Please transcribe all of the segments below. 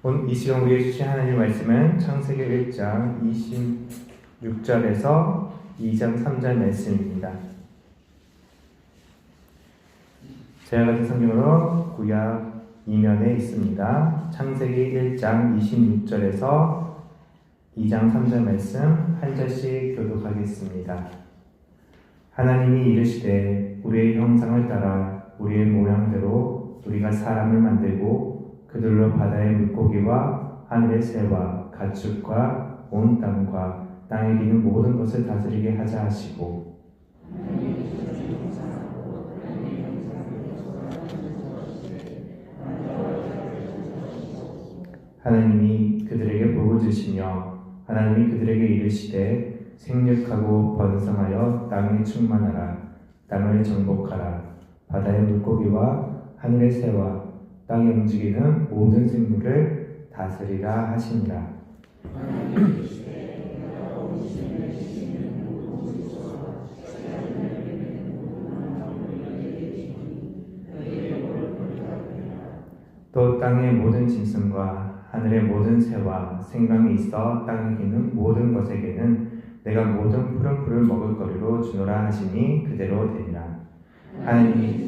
오늘 이 시간 우리에게 주신 하나님의 말씀은 창세기 1장 26절에서 2장 3절 말씀입니다. 제가 가진 성경으로 구약 2면에 있습니다. 창세기 1장 26절에서 2장 3절 말씀 한 절씩 교독하겠습니다. 하나님이 이르시되 우리의 형상을 따라 우리의 모양대로 우리가 사람을 만들고 그들로 바다의 물고기와 하늘의 새와 가축과 온 땅과 땅에 기는 모든 것을 다스리게 하자 하시고, 하나님이 그들에게 복을 주시며 하나님이 그들에게 이르시되 생육하고 번성하여 땅에 충만하라. 땅을 정복하라. 바다의 물고기와 하늘의 새와 땅에 움직이는 모든 생물을 다스리라 하시니라. 또 땅의 모든 짐승과 하늘의 모든 새와 생명이 있어 땅에 기는 모든 것에게는 내가 모든 푸른 풀을 먹을 거리로 주노라 하시니 그대로 되니라. 하나님이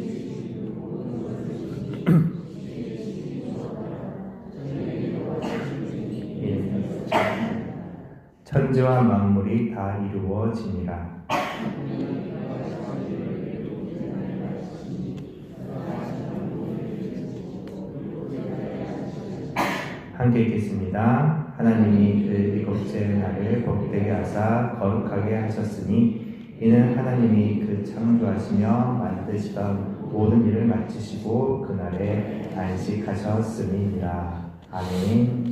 천지와 만물이 다 이루어지니라. 함께 읽겠습니다. 하나님이 그 일곱째 날을 복되게 하사 거룩하게 하셨으니 이는 하나님이 그 창조하시며 만드시던 모든 일을 마치시고 그날에 안식하셨음이니라. 아멘.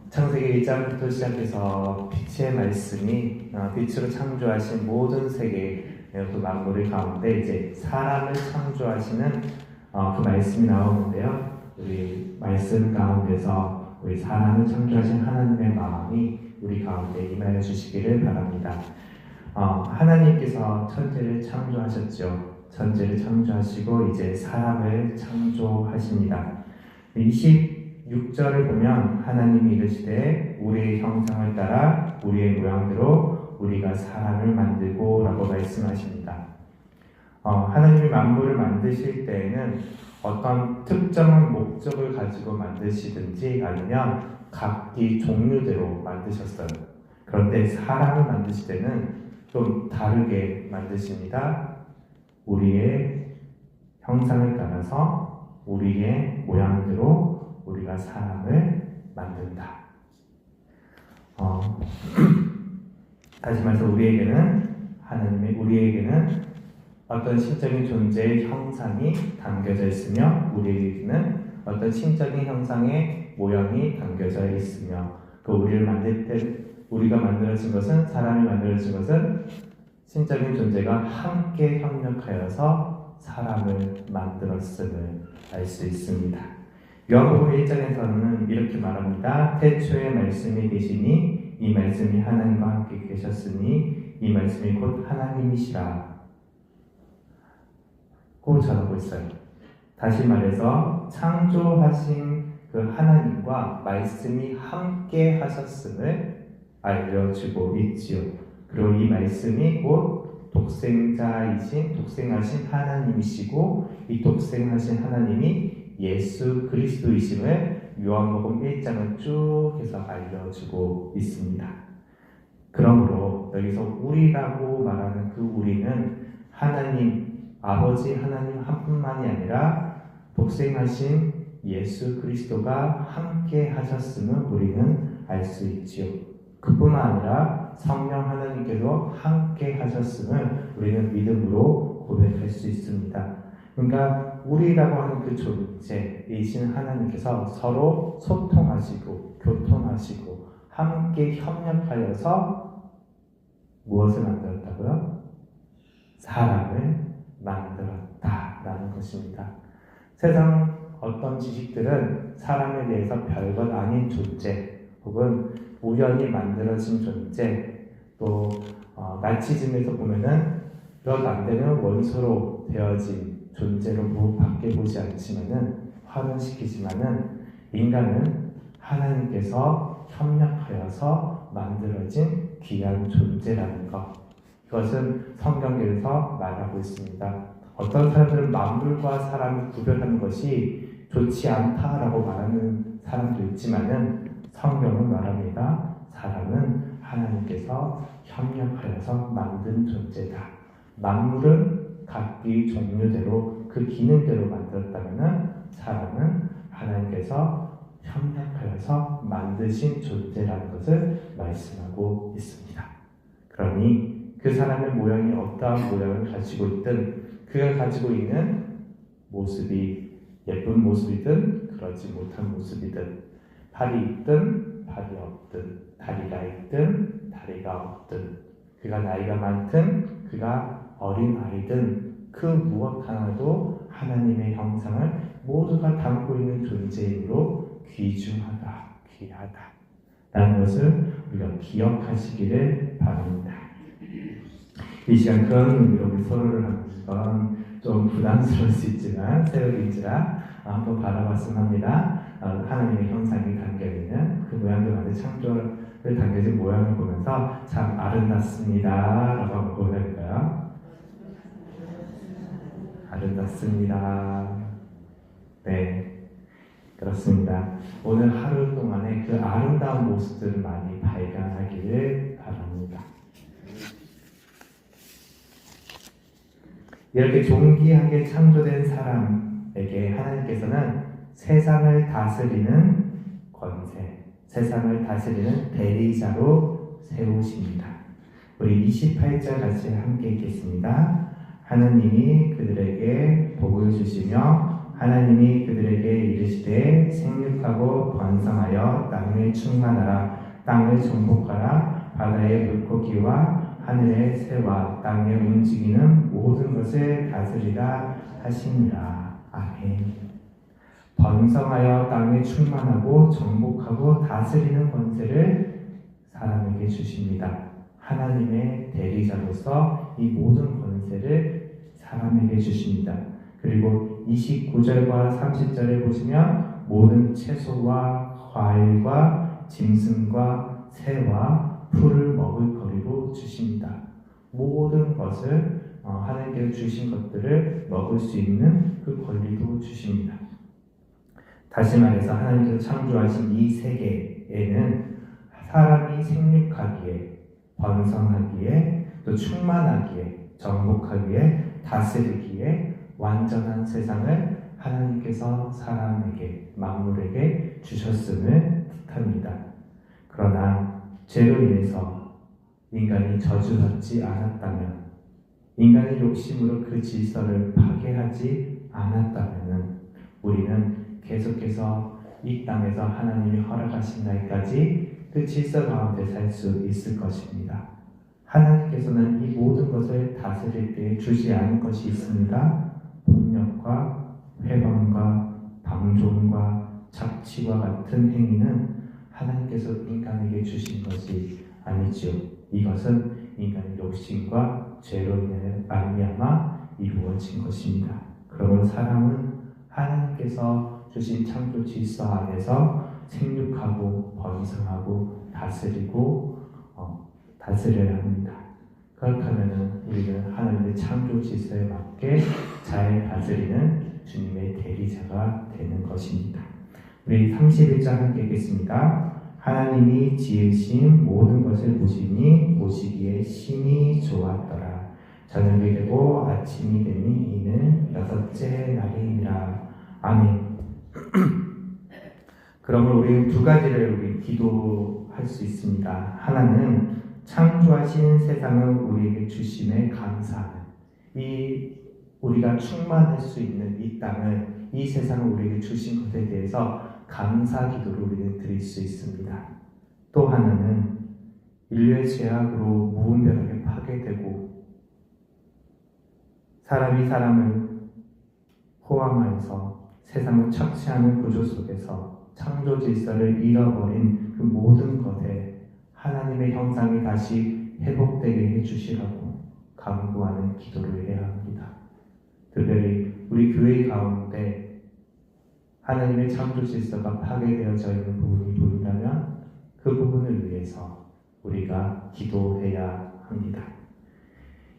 창세기 1장부터 시작해서 빛의 말씀이 빛으로 창조하신 모든 세계 그 만물의 가운데 이제 사람을 창조하시는 그 말씀이 나오는데요. 우리 말씀 가운데서 우리 사람을 창조하신 하나님의 마음이 우리 가운데 임하여 주시기를 바랍니다. 하나님께서 천지를 창조하셨죠. 천지를 창조하시고 이제 사람을 창조하십니다. 26절을 보면 하나님이 이르시되 우리의 형상을 따라 우리의 모양대로 우리가 사람을 만들고 라고 말씀하십니다. 하나님이 만물을 만드실 때에는 어떤 특정한 목적을 가지고 만드시든지 아니면 각기 종류대로 만드셨어요. 그런데 사람을 만드실 때는 좀 다르게 만드십니다. 우리의 형상을 따라서 우리의 모양대로 우리가 사람을 만든다. 다시 말해서 우리에게는 어떤 신적인 존재의 형상이 담겨져 있으며 우리에게는 어떤 신적인 형상의 모양이 담겨져 있으며 그 우리를 만들 때 우리가 만들어진 것은 사람이 만들어진 것은 신적인 존재가 함께 협력하여서 사람을 만들었음을 알 수 있습니다. 요한복음 1장에서는 이렇게 말합니다. 태초에 말씀이 계시니 이 말씀이 하나님과 함께 계셨으니 이 말씀이 곧 하나님이시라 고 전하고 있어요. 다시 말해서 창조하신 그 하나님과 말씀이 함께 하셨음을 알려주고 있지요. 그리고 이 말씀이 곧 독생하신 하나님이시고 이 독생하신 하나님이 예수 그리스도이심을 요한복음 1장을 쭉 해서 알려주고 있습니다. 그러므로 여기서 우리라고 말하는 그 우리는 하나님 아버지 하나님 한 분만이 아니라 독생하신 예수 그리스도가 함께 하셨음을 우리는 알 수 있지요. 그뿐만 아니라 성령 하나님께서 함께 하셨음을 우리는 믿음으로 고백할 수 있습니다. 그러니까 우리라고 하는 그 존재이신 하나님께서 서로 소통하시고 교통하시고 함께 협력하여서 무엇을 만들었다고요? 사람을 만들었다라는 것입니다. 세상 어떤 지식들은 사람에 대해서 별것 아닌 존재 혹은 우연히 만들어진 존재 또 나치즘에서 보면은 몇 안 되는 원소로 되어진 존재로 밖에 보지 않지만은 환원시키지만은 인간은 하나님께서 협력하여서 만들어진 귀한 존재라는 것. 이것은 성경에서 말하고 있습니다. 어떤 사람들은 만물과 사람을 구별하는 것이 좋지 않다라고 말하는 사람도 있지만은 성경은 말합니다. 사람은 하나님께서 협력하여서 만든 존재다. 만물은 각기 종류대로 그 기능대로 만들었다면은 사람은 하나님께서 협력하여서 만드신 존재라는 것을 말씀하고 있습니다. 그러니 그 사람의 모양이 어떠한 모양을 가지고 있든 그가 가지고 있는 모습이 예쁜 모습이든 그러지 못한 모습이든 팔이 있든 팔이 없든 다리가 있든 다리가 없든 그가 나이가 많든 그가 어린 아이든 그 무엇 하나도 하나님의 형상을 모두가 담고 있는 존재이므로 귀중하다, 귀하다 라는 것을 우리가 기억하시기를 바랍니다. 이 시간 그런 의미로 우리 서로를 한번 좀 부담스러울 수 있지만 새벽인지라 한번 바라봤으면 합니다. 하나님의 형상이 담겨있는 그 모양도 만든 창조를 담겨진 모양을 보면서 참 아름답습니다 라고 한번 고백할까요? 아름답습니다. 네, 그렇습니다. 오늘 하루 동안에 그 아름다운 모습들을 많이 발견하기를 바랍니다. 이렇게 존귀하게 창조된 사람에게 하나님께서는 세상을 다스리는 권세, 세상을 다스리는 대리자로 세우십니다. 우리 28절 같이 함께 읽겠습니다. 하나님이 그들에게 복을 주시며 하나님이 그들에게 이르시되 생육하고 번성하여 땅을 충만하라. 땅을 정복하라. 바다의 물고기와 하늘의 새와 땅에 움직이는 모든 것을 다스리라 하시니라. 아멘. 번성하여 땅에 충만하고 정복하고 다스리는 권세를 사람에게 주십니다. 하나님의 대리자로서 이 모든 권세를 사람에게 주십니다. 그리고 29절과 30절에 보시면 모든 채소와 과일과 짐승과 새와 풀을 먹을 거리로 주십니다. 모든 것을 하나님께서 주신 것들을 먹을 수 있는 그 권리도 주십니다. 다시 말해서 하나님께서 창조하신 이 세계에는 사람이 생육하기에 번성하기에 또 충만하기에 정복하기에 다스리기에 완전한 세상을 하나님께서 사람에게 만물에게 주셨음을 뜻합니다. 그러나 죄로 인해서 인간이 저주받지 않았다면 인간의 욕심으로 그 질서를 파괴하지 않았다면 우리는 계속해서 이 땅에서 하나님이 허락하신 날까지 그 질서 가운데 살 수 있을 것입니다. 하나님께서는 이 모든 것을 다스릴 때 주지 않은 것이 있습니다. 폭력과 회방과 방종과 착취와 같은 행위는 하나님께서 인간에게 주신 것이 아니지요. 이것은 인간의 욕심과 죄로 인해 말미암아 이루어진 것입니다. 그러면 사람은 하나님께서 주신 창조 질서 안에서 생육하고 번성하고 다스려야 합니다. 그렇다면 우리는 하나님의 창조 질서에 맞게 잘 다스리는 주님의 대리자가 되는 것입니다. 우리 31장 함께 읽겠습니다. 하나님이 지으신 모든 것을 보시니 보시기에 심히 좋았더라. 저녁이 되고 아침이 되니 이는 6째 날이니라. 아멘. 그러므로 우리 두 가지를 우리 기도할 수 있습니다. 하나는 창조하신 세상을 우리에게 주심에 감사하는, 이 우리가 충만할 수 있는 이 땅을, 이 세상을 우리에게 주신 것에 대해서 감사 기도를 우리는 드릴 수 있습니다. 또 하나는 인류의 죄악으로 무분별하게 파괴되고 사람이 사람을 포함하여서 세상을 착취하는 구조 속에서 창조 질서를 잃어버린 그 모든 것에 하나님의 형상이 다시 회복되게 해주시라고 간구하는 기도를 해야 합니다. 특별히 우리 교회 가운데 하나님의 창조 질서가 파괴되어져 있는 부분이 보인다면 그 부분을 위해서 우리가 기도해야 합니다.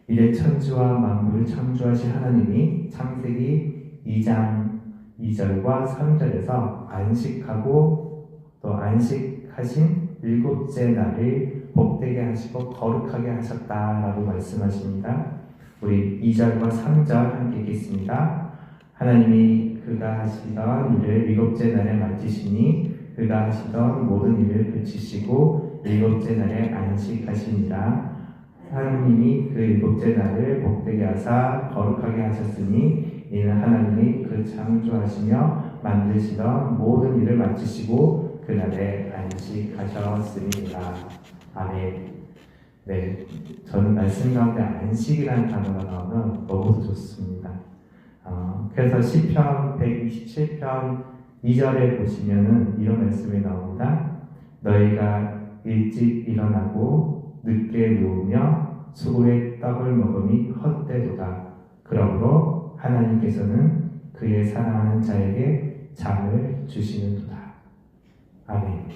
이제 천지와 만물을 창조하신 하나님이 창세기 2장 2절과 3절에서 안식하고 또 안식하신 일곱째 날을 복되게 하시고 거룩하게 하셨다라고 말씀하십니다. 우리 2절과 3절 함께 읽겠습니다. 하나님이 그가 하시던 일을 일곱째 날에 마치시니 그가 하시던 모든 일을 그치시고 일곱째 날에 안식하시니라. 하나님이 그 일곱째 날을 복되게 하사 거룩하게 하셨으니 이는 하나님이 그 창조하시며 만드시던 모든 일을 마치시고 그날에 안식하셨습니다. 아멘. 네, 저는 말씀 가운데 안식이라는 단어가 나오면 너무 좋습니다. 그래서 시편 127편 2절에 보시면은 이런 말씀이 나옵니다. 너희가 일찍 일어나고 늦게 누우며 수고의 떡을 먹음이 헛되도다. 그러므로 하나님께서는 그의 사랑하는 자에게 잠을 주시는도다. 아멘.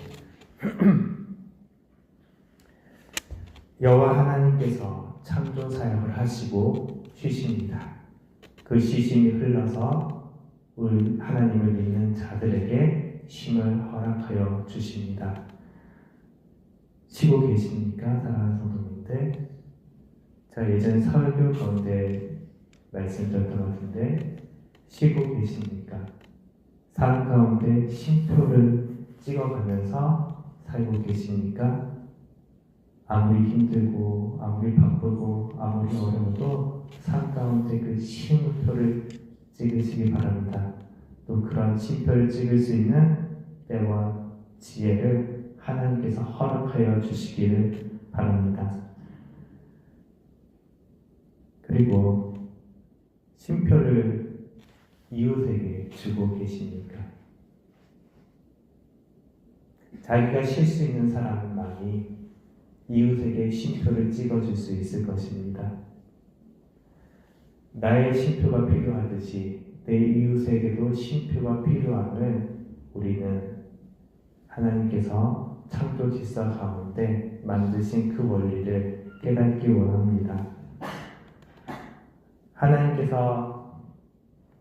여호와 하나님께서 창조 사역을 하시고 쉬십니다. 그 쉬심이 흘러서 우리 하나님을 믿는 자들에게 쉼을 허락하여 주십니다. 쉬고 계십니까? 사랑하는 성도님들, 제가 예전 설교 가운데 말씀드렸던 것 같은데 쉬고 계십니까? 삶 가운데 쉼표를 찍어가면서 살고 계십니까? 아무리 힘들고 아무리 바쁘고 아무리 어려워도 삶 가운데 그 쉼표를 찍으시기 바랍니다. 또 그런 쉼표를 찍을 수 있는 때와 지혜를 하나님께서 허락하여 주시기를 바랍니다. 그리고 쉼표를 이웃에게 주고 계십니까? 자기가 쉴 수 있는 사람만이 이웃에게 쉼표를 찍어줄 수 있을 것입니다. 나의 쉼표가 필요하듯이 내 이웃에게도 쉼표가 필요함을 우리는 하나님께서 창조 질서 가운데 만드신 그 원리를 깨닫기 원합니다. 하나님께서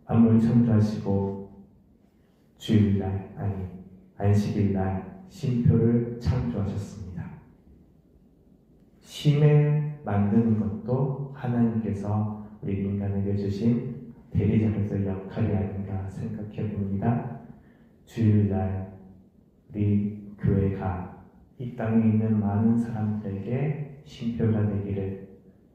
만물 창조하시고 주일날, 안식일날 쉼표를 창조하셨습니다. 쉼을 만드는 것도 하나님께서 우리 인간에게 주신 대리자로서 역할이 아닌가 생각해 봅니다. 주일날 우리 교회가 이 땅에 있는 많은 사람들에게 쉼표가 되기를,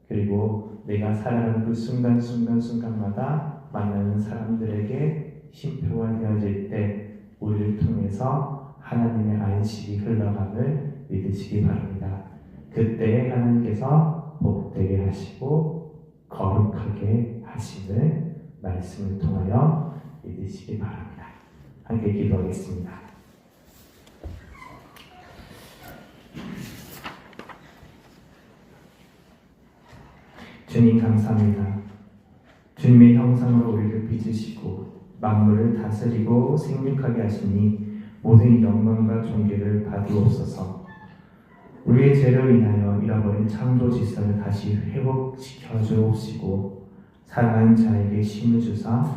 그리고 내가 살아가는 그 순간마다 만나는 사람들에게 쉼표가 되어질 때 우리를 통해서 하나님의 안식이 흘러감을 믿으시기 바랍니다. 그때 하나님께서 복되게 하시고 거룩하게 하심을 말씀을 통하여 믿으시기 바랍니다. 함께 기도하겠습니다. 주님 감사합니다. 주님의 형상으로 우리를 빚으시고 만물을 다스리고 생육하게 하시니 모든 영광과 존귀를 받으옵소서. 우리의 죄로 인하여 잃어버린 창조 질서를 다시 회복시켜 주옵시고 사랑하는 자에게 쉼을 주사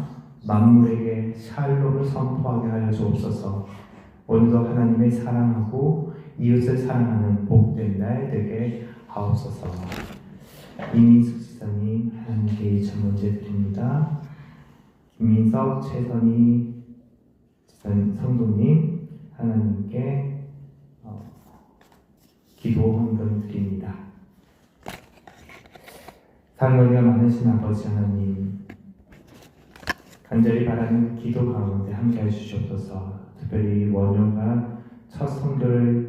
만물에게 샬롬을 선포하게 하여 주옵소서. 오늘도 하나님을 사랑하고 이웃을 사랑하는 복된 날 되게 하옵소서. 이민숙 지사님 하나님께 전문제 드립니다. 김민석, 최선희 성도님 하나님께 기도 헌금 드립니다. 사랑과 많으신 아버지 하나님, 간절히 바라는 기도 가운데 함께 해주시옵소서. 특별히 원효가 첫 선교여행을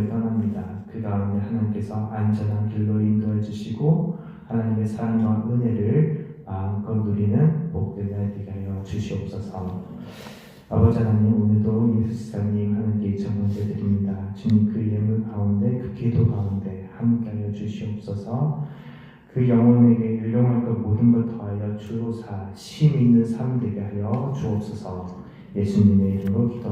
떠납니다. 그 가운데 하나님께서 안전한 길로 인도해 주시고 하나님의 사랑과 은혜를 마음껏 누리는 복된 날 되게 하여 주시옵소서. 아버지 하나님, 오늘도 예수사님 하나님께 전문제 드립니다. 주님 그 예물 가운데 그 기도 가운데 함께하여 주시옵소서. 그 영혼에게 일용할 것 모든 것 더하여 주로사 심 있는 삶 되게 하여 주옵소서. 예수님의 이름으로 기도